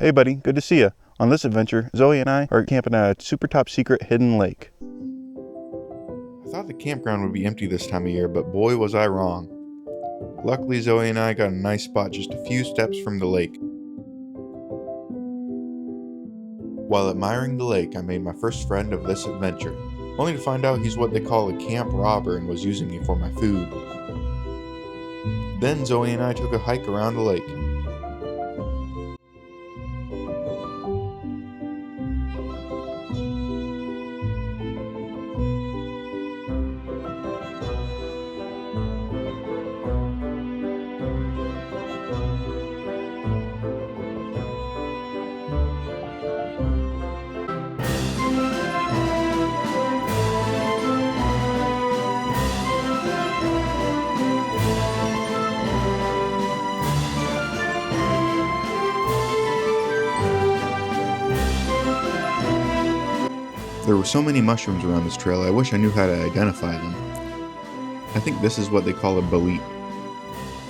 Hey buddy, good to see you. On this adventure, Zoe and I are camping at a super top secret hidden lake. I thought the campground would be empty this time of year, but boy was I wrong. Luckily, Zoe and I got a nice spot just a few steps from the lake. While admiring the lake, I made my first friend of this adventure, only to find out he's what they call a camp robber and was using me for my food. Then Zoe and I took a hike around the lake. There were so many mushrooms around this trail, I wish I knew how to identify them. I think this is what they call a bolete.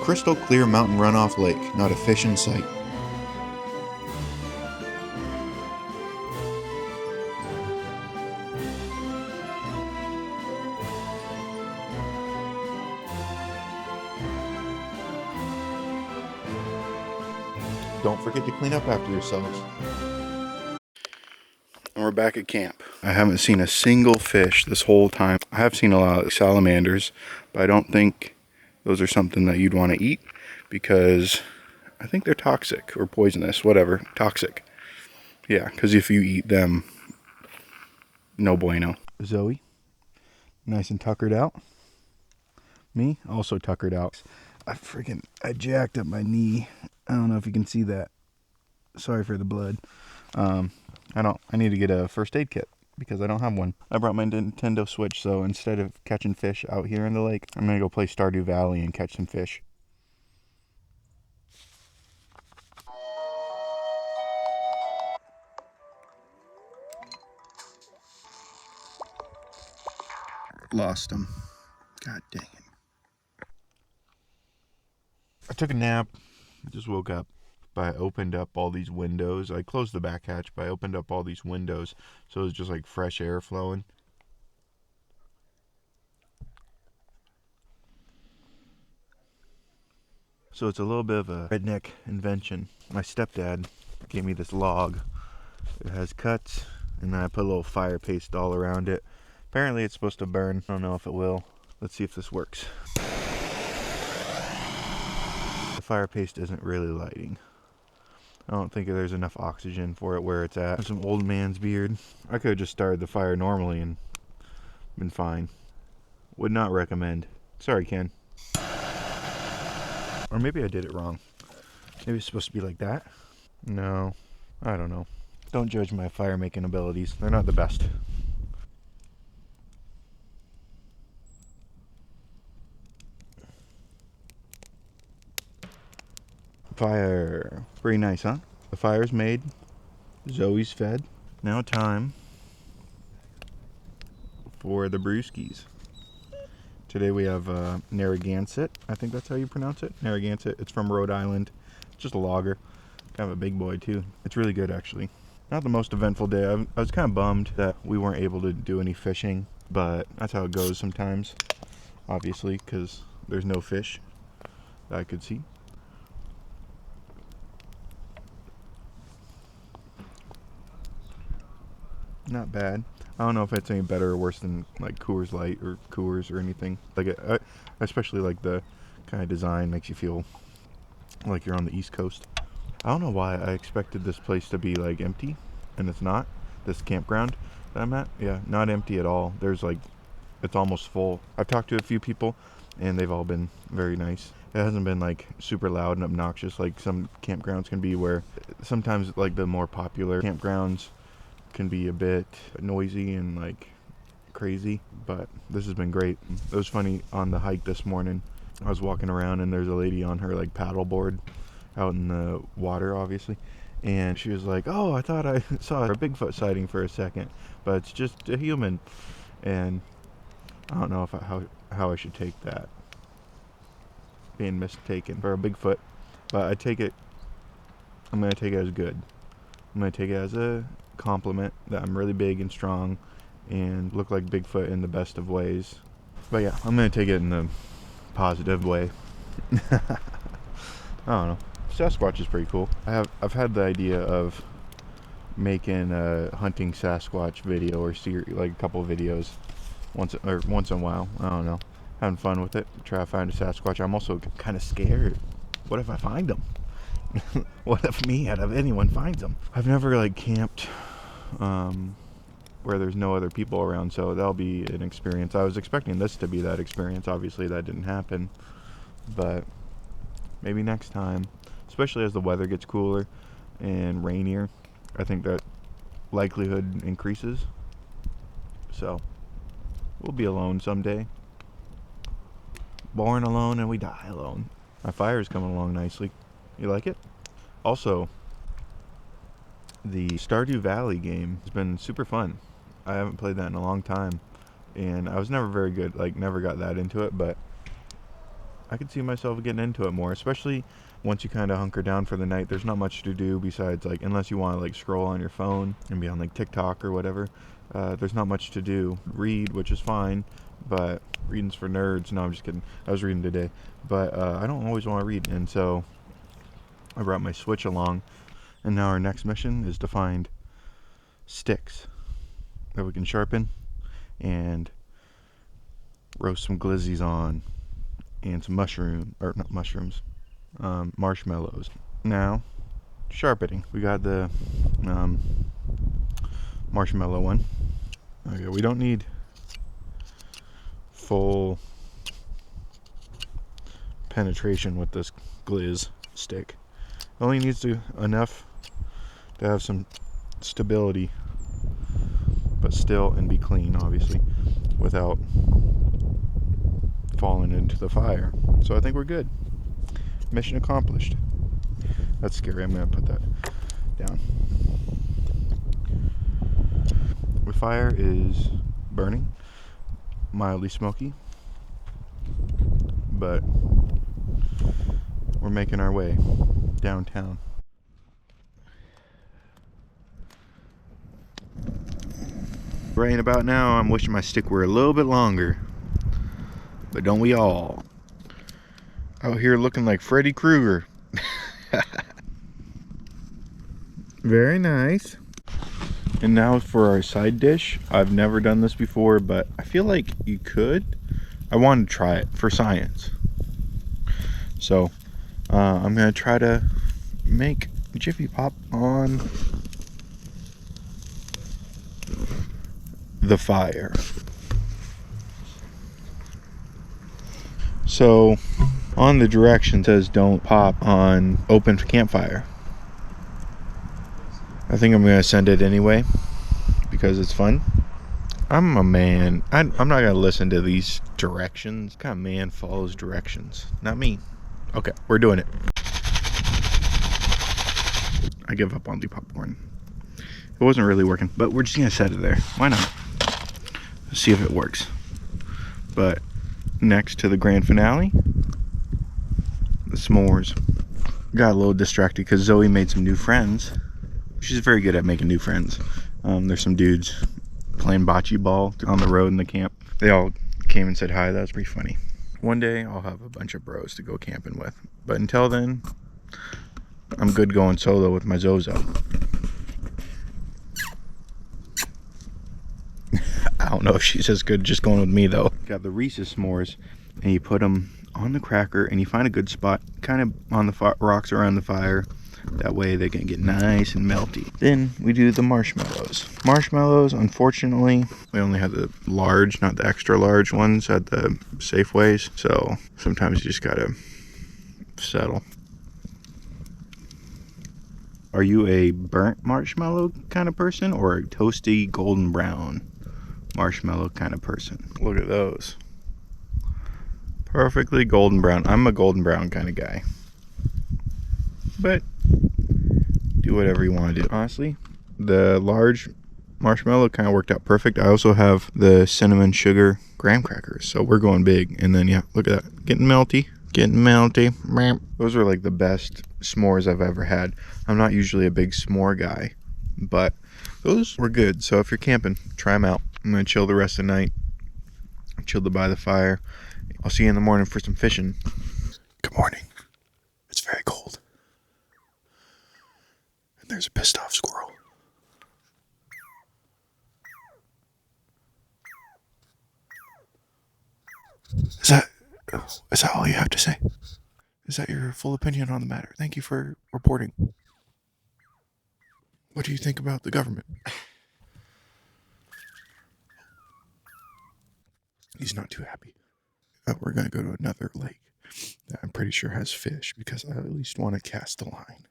Crystal clear mountain runoff lake, not a fish in sight. Don't forget to clean up after yourselves. And we're back at camp. I haven't seen a single fish this whole time. I have seen a lot of salamanders, but I don't think those are something that you'd want to eat because I think they're toxic or poisonous, whatever. Toxic. Yeah, because if you eat them, no bueno. Zoe, nice and tuckered out. Me, also tuckered out. I jacked up my knee. I don't know if you can see that. Sorry for the blood. I need to get a first aid kit because I don't have one. I brought my Nintendo Switch, so instead of catching fish out here in the lake, I'm gonna go play Stardew Valley and catch some fish. Lost him. God dang it. I took a nap, just woke up. But I opened up all these windows. I closed the back hatch, but I opened up all these windows so it was just like fresh air flowing. So it's a little bit of a redneck invention. My stepdad gave me this log. It has cuts, and then I put a little fire paste all around it. Apparently it's supposed to burn. I don't know if it will. Let's see if this works. The fire paste isn't really lighting. I don't think there's enough oxygen for it where it's at. There's some old man's beard. I could have just started the fire normally and been fine. Would not recommend. Sorry, Ken. Or maybe I did it wrong. Maybe it's supposed to be like that. No, I don't know. Don't judge my fire making abilities. They're not the best. Fire. Pretty nice, huh? The fire's made. Zoe's fed. Now time for the brewskis. Today we have Narragansett. I think that's how you pronounce it. Narragansett. It's from Rhode Island. It's just a lager. Kind of a big boy too. It's really good actually. Not the most eventful day. I was kind of bummed that we weren't able to do any fishing, but that's how it goes sometimes. Obviously, because there's no fish that I could see. Not bad. I don't know if it's any better or worse than like Coors Light or Coors or anything. Like I especially like the kind of design makes you feel like you're on the East Coast. I don't know why I expected this place to be like empty, and it's not. This campground that I'm at, yeah, not empty at all. There's like, it's almost full. I've talked to a few people, and they've all been very nice. It hasn't been like super loud and obnoxious like some campgrounds can be, where sometimes like the more popular campgrounds can be a bit noisy and like crazy, but this has been great. It was funny on the hike this morning. I was walking around and there's a lady on her like paddleboard out in the water, obviously, and she was like, "Oh, I thought I saw a Bigfoot sighting for a second, but it's just a human." And I don't know if how I should take that, being mistaken for a Bigfoot, but I'm gonna take it as good. I'm going to take it as a compliment that I'm really big and strong and look like Bigfoot in the best of ways. But yeah, I'm going to take it in the positive way. I don't know. Sasquatch is pretty cool. I've had the idea of making a hunting Sasquatch video or like a couple of videos once in a while. I don't know. Having fun with it. Try to find a Sasquatch. I'm also kind of scared. What if I find them? What if me out of anyone finds them? I've never like camped where there's no other people around, so that'll be an experience. I was expecting this to be that experience. Obviously that didn't happen, but maybe next time, especially as the weather gets cooler and rainier, I think that likelihood increases. So we'll be alone someday. Born alone and we die alone. My fire's coming along nicely. You like it? Also, the Stardew Valley game has been super fun. I haven't played that in a long time, and I was never very good, like never got that into it, but I could see myself getting into it more, especially once you kind of hunker down for the night. There's not much to do besides, like, unless you want to like scroll on your phone and be on like TikTok or whatever. There's not much to do. Read, which is fine, but reading's for nerds. No, I'm just kidding. I was reading today, but I don't always want to read, and so I brought my Switch along, and now our next mission is to find sticks that we can sharpen and roast some glizzies on, and some marshmallows. Now, sharpening. We got the marshmallow one. Okay, we don't need full penetration with this glizz stick. It only needs enough to have some stability, but still, and be clean, obviously, without falling into the fire. So I think we're good. Mission accomplished. That's scary. I'm gonna put that down. The fire is burning, mildly smoky, but we're making our way downtown. Right about now, I'm wishing my stick were a little bit longer, but don't we all? Out here looking like Freddy Krueger. Very nice. And now for our side dish. I've never done this before, but I feel like you could. I wanted to try it for science. So I'm gonna try to make Jiffy Pop on the fire. So on the direction says don't pop on open campfire. I think I'm gonna send it anyway because it's fun. I'm a man. I'm not gonna listen to these directions. What kind of man follows directions? Not me. Okay, we're doing it. I give up on the popcorn. It wasn't really working, but we're just gonna set it there. Why not? Let's see if it works. But next to the grand finale, the s'mores. Got a little distracted because Zoe made some new friends. She's very good at making new friends. There's some dudes playing bocce ball on the road in the camp. They all came and said hi. That was pretty funny. One day I'll have a bunch of bros to go camping with, but until then, I'm good going solo with my Zozo. I don't know if she's as good just going with me though. Got the Reese's s'mores, and you put them on the cracker, and you find a good spot, kind of on the rocks around the fire. That way they can get nice and melty. Then we do the marshmallows. Marshmallows, unfortunately, we only have the large, not the extra large ones at the Safeways. So sometimes you just gotta settle. Are you a burnt marshmallow kind of person or a toasty golden brown marshmallow kind of person? Look at those. Perfectly golden brown. I'm a golden brown kind of guy. But do whatever you want to do. Honestly, the large marshmallow kind of worked out perfect. I also have the cinnamon sugar graham crackers, so we're going big. And then yeah, look at that, getting melty. Those are like the best s'mores I've ever had. I'm not usually a big s'more guy, but those were good. So if you're camping, try them out. I'm gonna chill the rest of the night, chill by the fire. I'll see you in the morning for some fishing. Good morning. It's very cold, and there's a pissed off squirrel. Is that all you have to say? Is that your full opinion on the matter? Thank you for reporting. What do you think about the government? He's not too happy. We're going to go to another lake that I'm pretty sure has fish because I at least want to cast the line.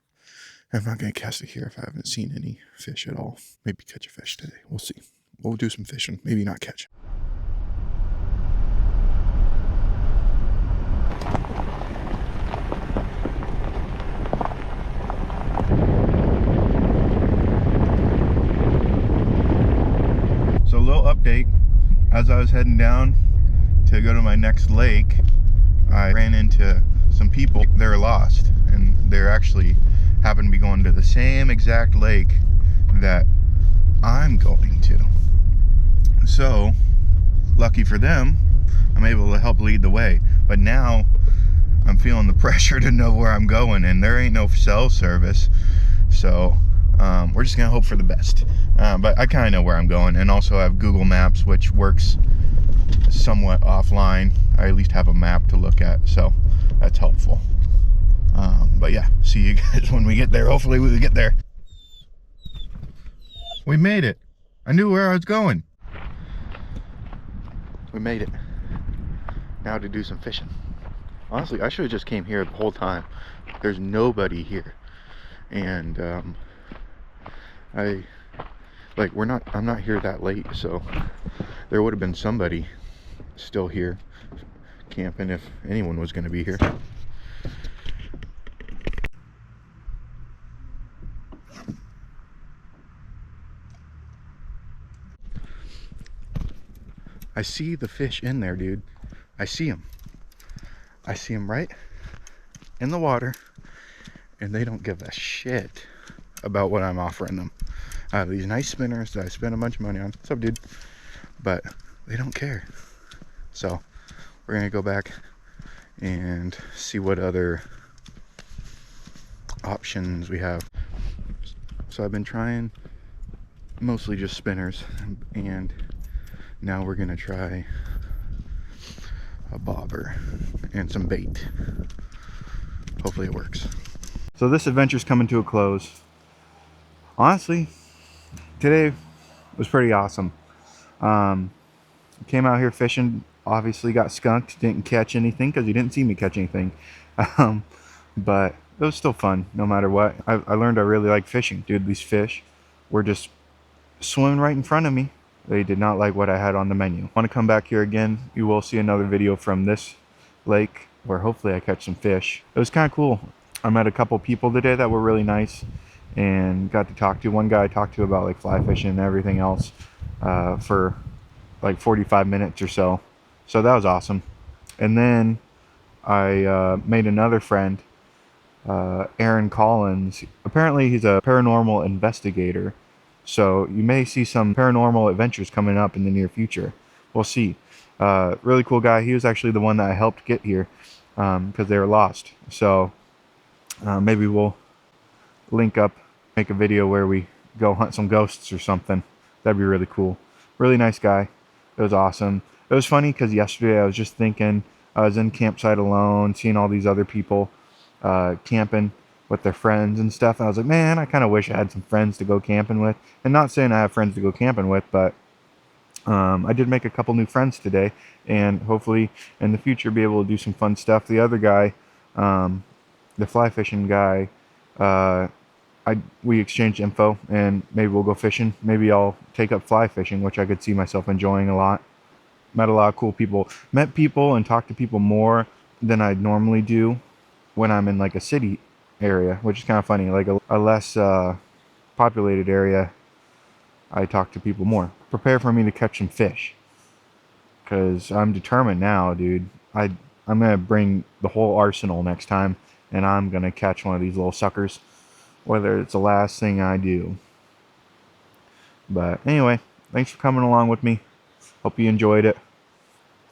I'm not going to cast it here if I haven't seen any fish at all. Maybe catch a fish today. We'll see. We'll do some fishing. Maybe not catch. So a little update. As I was heading down to go to my next lake, I ran into some people. They're lost, and they're actually happen to be going to the same exact lake that I'm going to. So, lucky for them, I'm able to help lead the way. But now, I'm feeling the pressure to know where I'm going, and there ain't no cell service. So, we're just gonna hope for the best. But I kind of know where I'm going, and also I have Google Maps, which works somewhat offline. I at least have a map to look at, so that's helpful. But yeah, see you guys when we get there. Hopefully we get there. We made it. I knew where I was going. We made it. Now to do some fishing. Honestly, I should have just came here the whole time. There's nobody here. And I'm not here that late, so there would have been somebody still here camping if anyone was going to be here. I see the fish in there, dude. I see them. I see them right in the water, and they don't give a shit about what I'm offering them. I have these nice spinners that I spent a bunch of money on. What's up, dude? But they don't care. So we're gonna go back and see what other options we have. So I've been trying mostly just spinners, and now we're gonna try a bobber and some bait. Hopefully it works. So this adventure's coming to a close. Honestly, today was pretty awesome. Came out here fishing, obviously got skunked, didn't catch anything because you didn't see me catch anything. But it was still fun no matter what. I learned I really like fishing. Dude, these fish were just swimming right in front of me. They did not like what I had on the menu. Want to come back here again, you will see another video from this lake where hopefully I catch some fish. It was kind of cool. I met a couple people today that were really nice and got to talk to. One guy I talked to about like fly fishing and everything else for like 45 minutes or so. So that was awesome. And then I made another friend, Aaron Collins. Apparently he's a paranormal investigator. So you may see some paranormal adventures coming up in the near future. We'll see. Really cool guy. He was actually the one that I helped get here because they were lost. So maybe we'll link up, make a video where we go hunt some ghosts or something. That'd be really cool. Really nice guy. It was awesome. It was funny because yesterday I was just thinking, I was in campsite alone, seeing all these other people camping with their friends and stuff. And I was like, man, I kind of wish I had some friends to go camping with. And not saying I have friends to go camping with, but I did make a couple new friends today, and hopefully in the future be able to do some fun stuff. The other guy, the fly fishing guy, we exchanged info, and maybe we'll go fishing. Maybe I'll take up fly fishing, which I could see myself enjoying a lot. Met a lot of cool people. Met people and talked to people more than I'd normally do when I'm in like a city area, which is kind of funny. Like a less populated area, I talk to people more. Prepare for me to catch some fish, because I'm determined now, dude. I'm gonna bring the whole arsenal next time, and I'm gonna catch one of these little suckers, whether it's the last thing I do. But anyway, thanks for coming along with me. Hope you enjoyed it.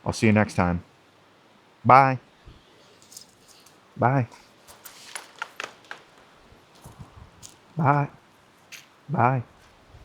I'll see you next time. Bye. Bye. Bye. Bye.